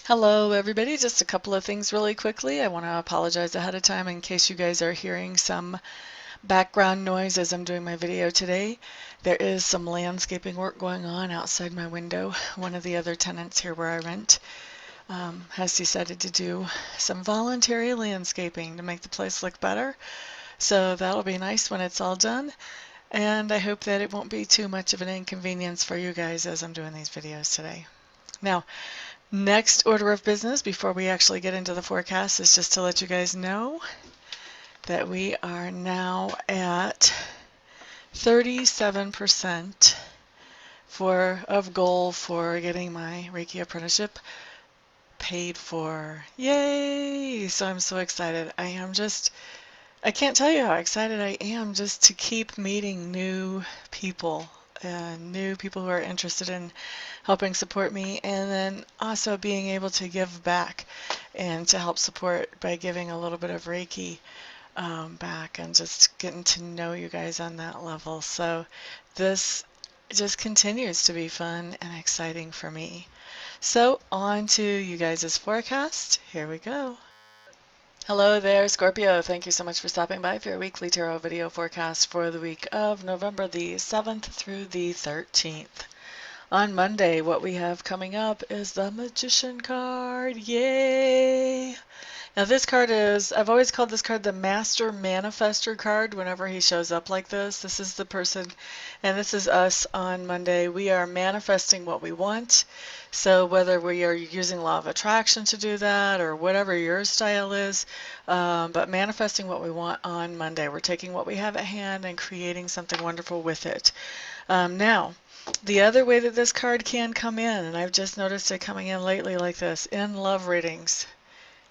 Hello everybody, just a couple of things really quickly. I want to apologize ahead of time in case you guys are hearing some background noise as I'm doing my video today. There is some landscaping work going on outside my window. One of the other tenants here where I rent has decided to do some voluntary landscaping to make the place look better. So that'll be nice when it's all done. And I hope that it won't be too much of an inconvenience for you guys as I'm doing these videos today. Now, next order of business before we actually get into the forecast is just to let you guys know that we are now at 37% of goal for getting my Reiki apprenticeship paid for. Yay! So I'm so excited. I can't tell you how excited I am just to keep meeting new people who are interested in helping support me, and then also being able to give back and to help support by giving a little bit of Reiki back and just getting to know you guys on that level. So this just continues to be fun and exciting for me. So on to you guys' forecast. Here we go. Hello there, Scorpio. Thank you so much for stopping by for your weekly tarot video forecast for the week of November the 7th through the 13th. On Monday, what we have coming up is the Magician card. Yay! Now this card is, I've always called this card the Master Manifester card whenever he shows up like this. This is the person, and this is us on Monday. We are manifesting what we want. So whether we are using law of attraction to do that or whatever your style is, but manifesting what we want on Monday. We're taking what we have at hand and creating something wonderful with it. Now, the other way that this card can come in, and I've just noticed it coming in lately like this, in love readings.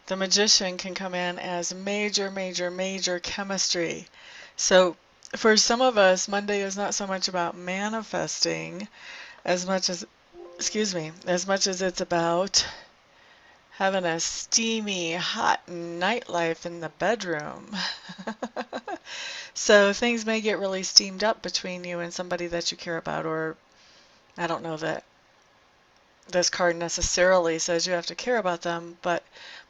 The Magician can come in as major, major, major chemistry. So for some of us, Monday is not so much about manifesting as much as, as much as it's about having a steamy, hot nightlife in the bedroom. So things may get really steamed up between you and somebody that you care about, or I don't know that this card necessarily says you have to care about them, but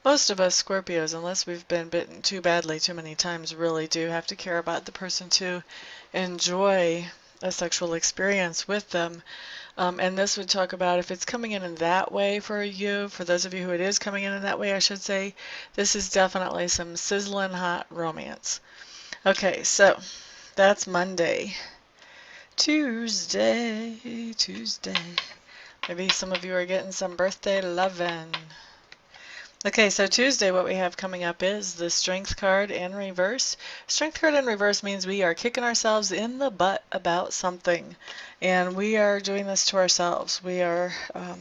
most of us Scorpios, unless we've been bitten too badly too many times, really do have to care about the person to enjoy a sexual experience with them. And this would talk about if it's coming in that way for you, for those of you who it is coming in that way, I should say, this is definitely some sizzling hot romance. Okay, so that's Monday. Tuesday. Maybe some of you are getting some birthday lovin'. Okay, so Tuesday, what we have coming up is the Strength card in reverse. Strength card in reverse means we are kicking ourselves in the butt about something. And we are doing this to ourselves. We are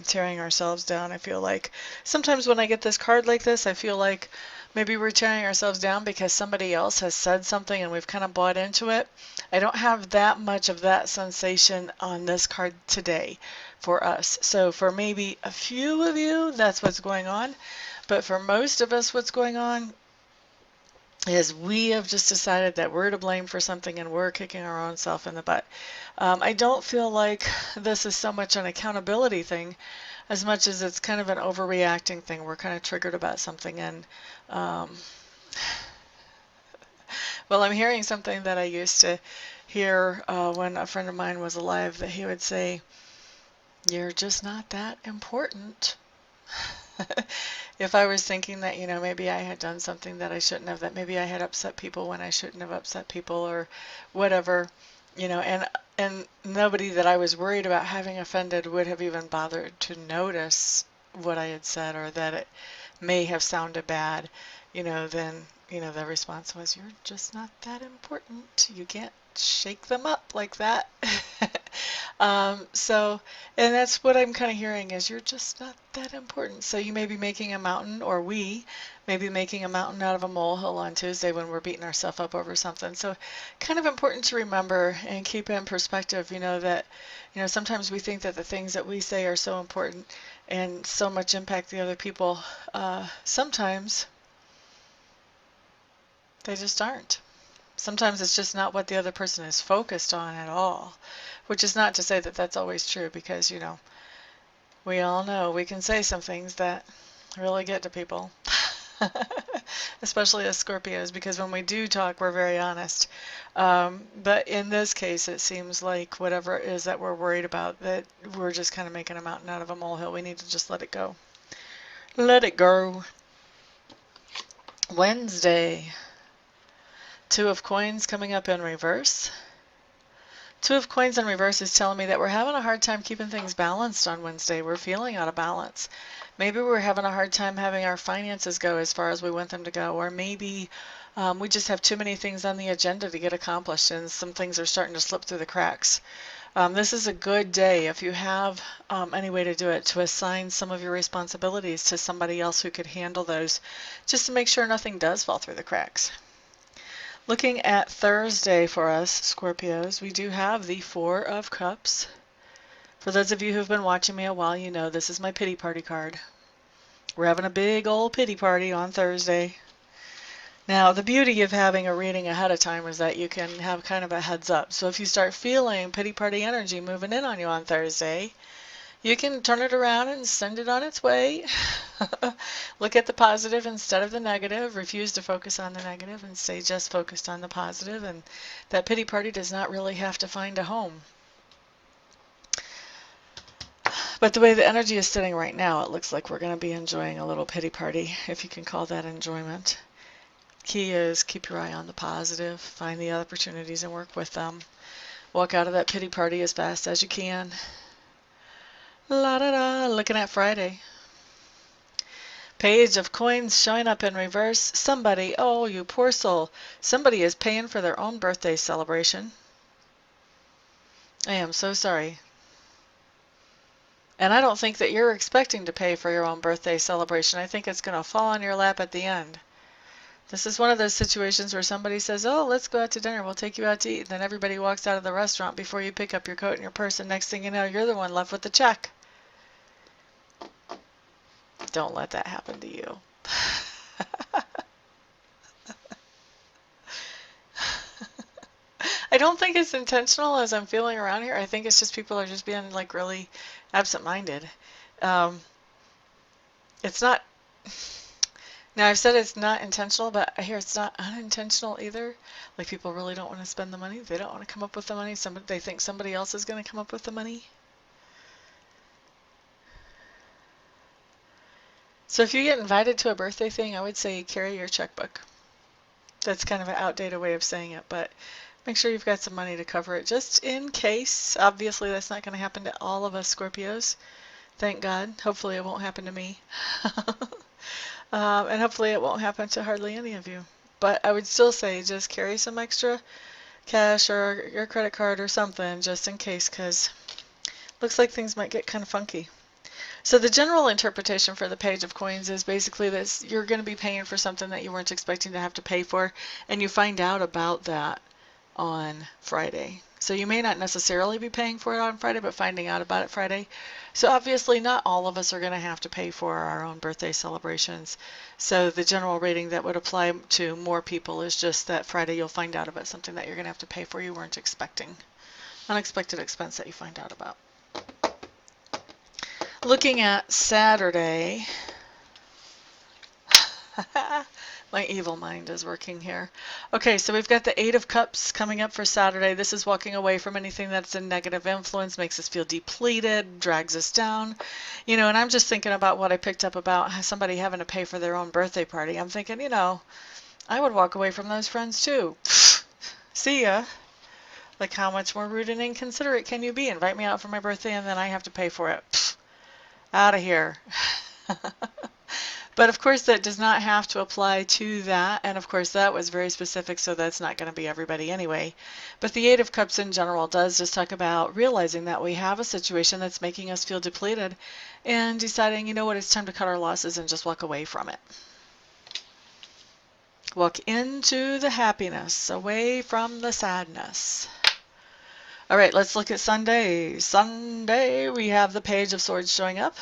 tearing ourselves down, I feel like. Sometimes when I get this card like this, I feel like maybe we're tearing ourselves down because somebody else has said something and we've kind of bought into it. I don't have that much of that sensation on this card today for us. So for maybe a few of you, that's what's going on. But for most of us, what's going on is we have just decided that we're to blame for something and we're kicking our own self in the butt. I don't feel like this is so much an accountability thing as much as it's kind of an overreacting thing. We're kind of triggered about something, and well, I'm hearing something that I used to hear when a friend of mine was alive, that he would say, "You're just not that important." If I was thinking that, you know, maybe I had done something that I shouldn't have, that maybe I had upset people when I shouldn't have upset people or whatever, you know, and nobody that I was worried about having offended would have even bothered to notice what I had said or that it may have sounded bad, you know, then, you know, the response was, "You're just not that important. You can't shake them up like that." And that's what I'm kind of hearing is you're just not that important. So you may be making a mountain, or we may be making a mountain out of a molehill on Tuesday when we're beating ourselves up over something. So kind of important to remember and keep in perspective, you know, that, you know, sometimes we think that the things that we say are so important and so much impact the other people. Sometimes they just aren't. Sometimes it's just not what the other person is focused on at all, which is not to say that that's always true, because, you know, we all know we can say some things that really get to people. Especially as Scorpios, because when we do talk, we're very honest. But in this case, it seems like whatever it is that we're worried about, that we're just kind of making a mountain out of a molehill. We need to just let it go. Let it go. Wednesday. Two of Coins coming up in reverse. Two of Coins in reverse is telling me that we're having a hard time keeping things balanced on Wednesday. We're feeling out of balance. Maybe we're having a hard time having our finances go as far as we want them to go, or maybe we just have too many things on the agenda to get accomplished, and some things are starting to slip through the cracks. This is a good day, if you have any way to do it, to assign some of your responsibilities to somebody else who could handle those, just to make sure nothing does fall through the cracks. Looking at Thursday for us, Scorpios, we do have the Four of Cups. For those of you who've been watching me a while, you know this is my pity party card. We're having a big old pity party on Thursday. Now, the beauty of having a reading ahead of time is that you can have kind of a heads up. So if you start feeling pity party energy moving in on you on Thursday, you can turn it around and send it on its way. Look at the positive instead of the negative. Refuse to focus on the negative and stay just focused on the positive. And that pity party does not really have to find a home. But the way the energy is sitting right now, it looks like we're going to be enjoying a little pity party, if you can call that enjoyment. Key is keep your eye on the positive, find the opportunities and work with them. Walk out of that pity party as fast as you can. La da da, looking at Friday. Page of Coins showing up in reverse. Somebody, oh you poor soul, somebody is paying for their own birthday celebration. I am so sorry. And I don't think that you're expecting to pay for your own birthday celebration. I think it's going to fall on your lap at the end. This is one of those situations where somebody says, oh, let's go out to dinner, we'll take you out to eat. And then everybody walks out of the restaurant before you pick up your coat and your purse, and next thing you know, you're the one left with the check. Don't let that happen to you. I don't think it's intentional as I'm feeling around here. I think it's just people are just being like really absent-minded. It's not... Now, I've said it's not intentional, but I hear it's not unintentional either. Like, people really don't want to spend the money. They don't want to come up with the money. They think somebody else is going to come up with the money. So if you get invited to a birthday thing, I would say carry your checkbook. That's kind of an outdated way of saying it, but make sure you've got some money to cover it, just in case. Obviously, that's not going to happen to all of us Scorpios. Thank God. Hopefully, it won't happen to me. And hopefully it won't happen to hardly any of you. But I would still say just carry some extra cash or your credit card or something just in case, because looks like things might get kind of funky. So the general interpretation for the Page of Coins is basically this: you're going to be paying for something that you weren't expecting to have to pay for, and you find out about that on Friday. So you may not necessarily be paying for it on Friday, but finding out about it Friday. So obviously not all of us are going to have to pay for our own birthday celebrations. So the general rating that would apply to more people is just that Friday you'll find out about something that you're going to have to pay for you weren't expecting. Unexpected expense that you find out about. Looking at Saturday, my evil mind is working here. Okay, so we've got the Eight of Cups coming up for Saturday. This is walking away from anything that's a negative influence, makes us feel depleted, drags us down. You know, and I'm just thinking about what I picked up about somebody having to pay for their own birthday party. I'm thinking, you know, I would walk away from those friends too. See ya. Like, how much more rude and inconsiderate can you be? Invite me out for my birthday and then I have to pay for it. Out of here. But of course that does not have to apply to that, and of course that was very specific, so that's not going to be everybody anyway. But the Eight of Cups in general does just talk about realizing that we have a situation that's making us feel depleted and deciding, you know what, it's time to cut our losses and just walk away from it. Walk into the happiness, away from the sadness. All right, let's look at Sunday. Sunday, we have the Page of Swords showing up.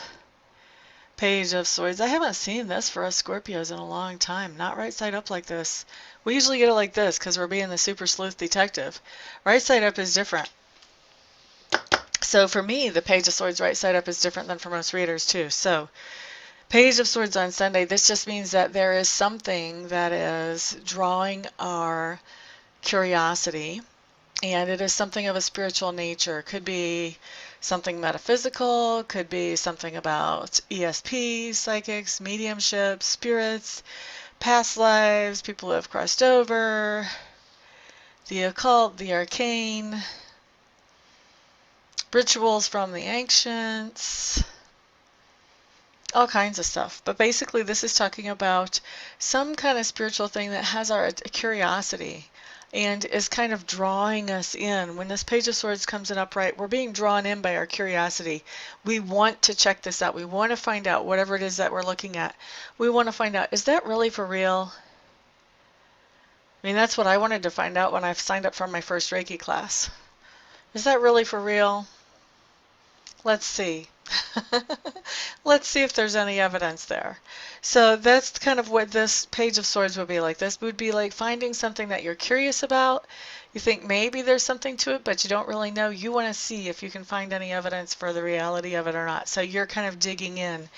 Page of Swords. I haven't seen this for us Scorpios in a long time. Not right side up like this. We usually get it like this because we're being the super sleuth detective. Right side up is different. So for me, the Page of Swords right side up is different than for most readers too. So Page of Swords on Sunday, this just means that there is something that is drawing our curiosity, and it is something of a spiritual nature. Could be something metaphysical, could be something about ESP, psychics, mediumship, spirits, past lives, people who have crossed over, the occult, the arcane, rituals from the ancients, all kinds of stuff. But basically this is talking about some kind of spiritual thing that has our curiosity and is kind of drawing us in. When this Page of Swords comes in upright, we're being drawn in by our curiosity. We want to check this out. We want to find out whatever it is that we're looking at. We want to find out, is that really for real? I mean, that's what I wanted to find out when I signed up for my first Reiki class. Is that really for real? Let's see. Let's see if there's any evidence there. So that's kind of what this Page of Swords would be like. This would be like finding something that you're curious about. You think maybe there's something to it, but you don't really know. You want to see if you can find any evidence for the reality of it or not. So you're kind of digging in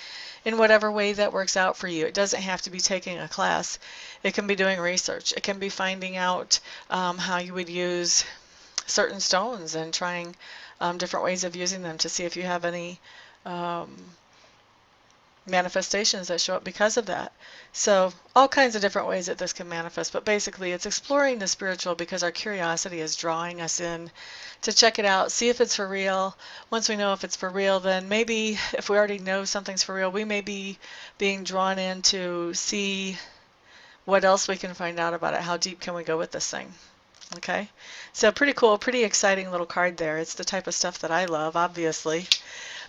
whatever way that works out for you. It doesn't have to be taking a class. It can be doing research. It can be finding out how you would use certain stones and trying different ways of using them to see if you have any manifestations that show up because of that. So all kinds of different ways that this can manifest, but basically it's exploring the spiritual because our curiosity is drawing us in to check it out, see if it's for real. Once we know if it's for real, then maybe if we already know something's for real, we may be being drawn in to see what else we can find out about it. How deep can we go with this thing? Okay, so pretty cool, pretty exciting little card there. It's the type of stuff that I love, obviously.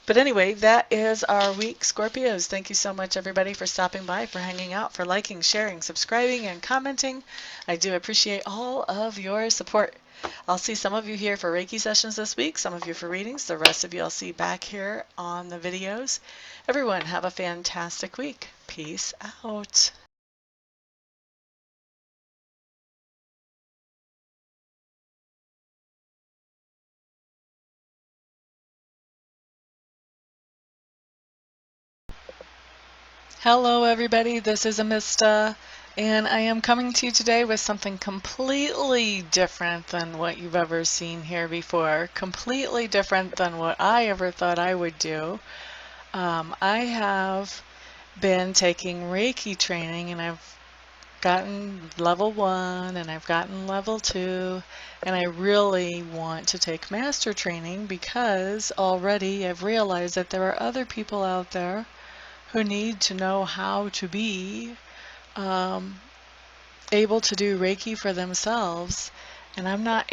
But anyway, that is our week, Scorpios. Thank you so much, everybody, for stopping by, for hanging out, for liking, sharing, subscribing, and commenting. I do appreciate all of your support. I'll see some of you here for Reiki sessions this week, some of you for readings. The rest of you I'll see back here on the videos. Everyone, have a fantastic week. Peace out. Hello everybody, this is Amista, and I am coming to you today with something completely different than what you've ever seen here before, completely different than what I ever thought I would do. I have been taking Reiki training, and I've gotten level 1 and I've gotten level 2, and I really want to take master training because already I've realized that there are other people out there who need to know how to be able to do Reiki for themselves, and I'm not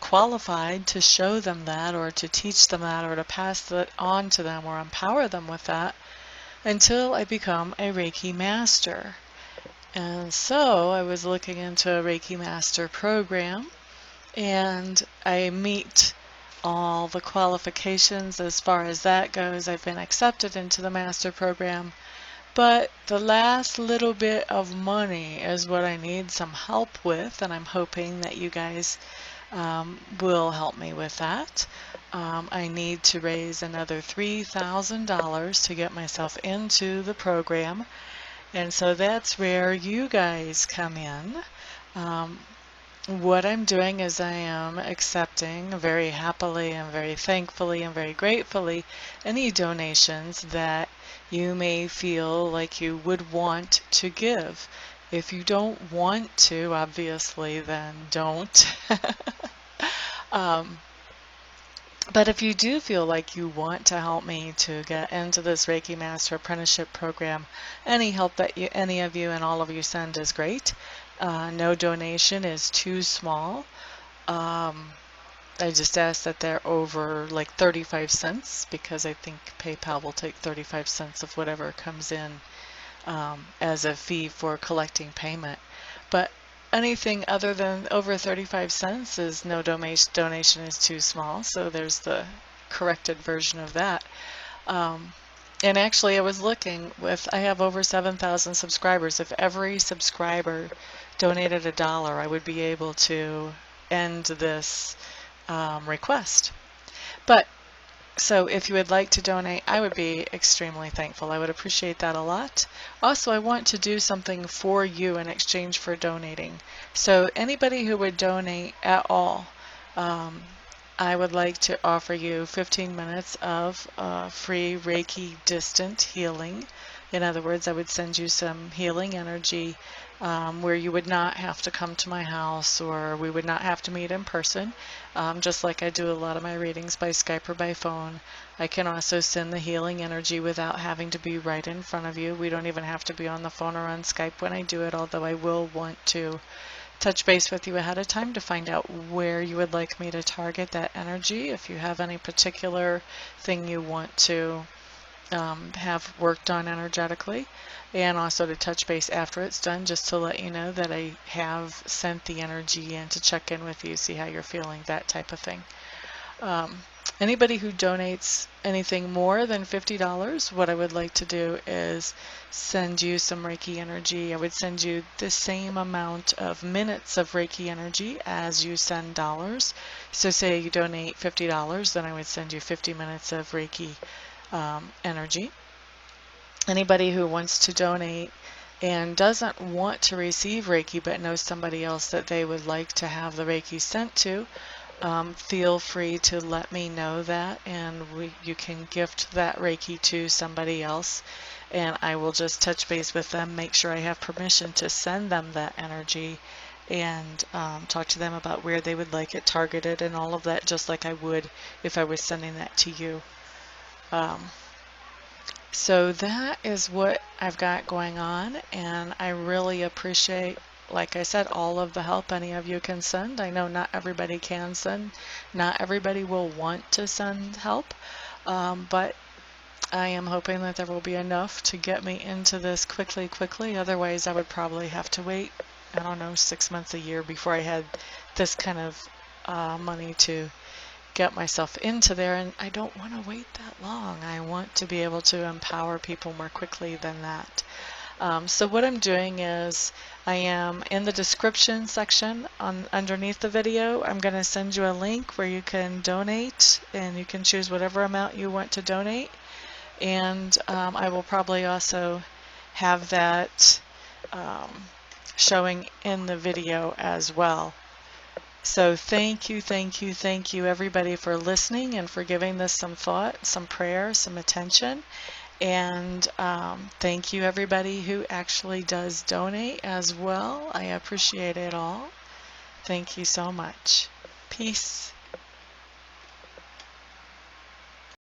qualified to show them that or to teach them that or to pass that on to them or empower them with that until I become a Reiki Master. And so I was looking into a Reiki Master program, and I meet all the qualifications as far as that goes. I've been accepted into the Master program, but the last little bit of money is what I need some help with, and I'm hoping that you guys will help me with that. I need to raise another $3,000 to get myself into the program, and so that's where you guys come in. What I'm doing is I am accepting very happily and very thankfully and very gratefully any donations that you may feel like you would want to give. If you don't want to, obviously, then don't. But if you do feel like you want to help me to get into this Reiki Master Apprenticeship Program, any help that any of you and all of you send is great. No donation is too small. I just ask that they're over like 35 cents because I think PayPal will take 35 cents of whatever comes in as a fee for collecting payment. But anything other than over 35 cents is no donation is too small, so there's the corrected version of that. And actually I was looking I have over 7,000 subscribers. If every subscriber donated $1, I would be able to end this request. But So if you would like to donate, I would be extremely thankful. I would appreciate that a lot. Also, I want to do something for you in exchange for donating. So anybody who would donate at all, um, I would like to offer you 15 minutes of free Reiki distant healing. In other words, I would send you some healing energy where you would not have to come to my house, or we would not have to meet in person. Just like I do a lot of my readings by Skype or by phone. I can also send the healing energy without having to be right in front of you. We don't even have to be on the phone or on Skype when I do it, although I will want to touch base with you ahead of time to find out where you would like me to target that energy. If you have any particular thing you want to have worked on energetically, and also to touch base after it's done just to let you know that I have sent the energy in to check in with you, see how you're feeling, that type of thing. Anybody who donates anything more than $50, what I would like to do is send you some Reiki energy. I would send you the same amount of minutes of Reiki energy as you send dollars. So say you donate $50, then I would send you 50 minutes of Reiki energy. Anybody who wants to donate and doesn't want to receive Reiki but knows somebody else that they would like to have the Reiki sent to, feel free to let me know that, and you can gift that Reiki to somebody else, and I will just touch base with them, make sure I have permission to send them that energy, and talk to them about where they would like it targeted and all of that, just like I would if I was sending that to you. So that is what I've got going on, and I really appreciate, like I said, all of the help any of you can send. I know not everybody can send, not everybody will want to send help, but I am hoping that there will be enough to get me into this quickly. Otherwise, I would probably have to wait, I don't know, 6 months, a year before I had this kind of money to get myself into there, and I don't want to wait that long. I want to be able to empower people more quickly than that. So what I'm doing is I am in the description section underneath the video. I'm going to send you a link where you can donate, and you can choose whatever amount you want to donate, and I will probably also have that showing in the video as well. So thank you everybody for listening and for giving this some thought, some prayer, some attention. And thank you everybody who actually does donate as well. I appreciate it all. Thank you so much. Peace.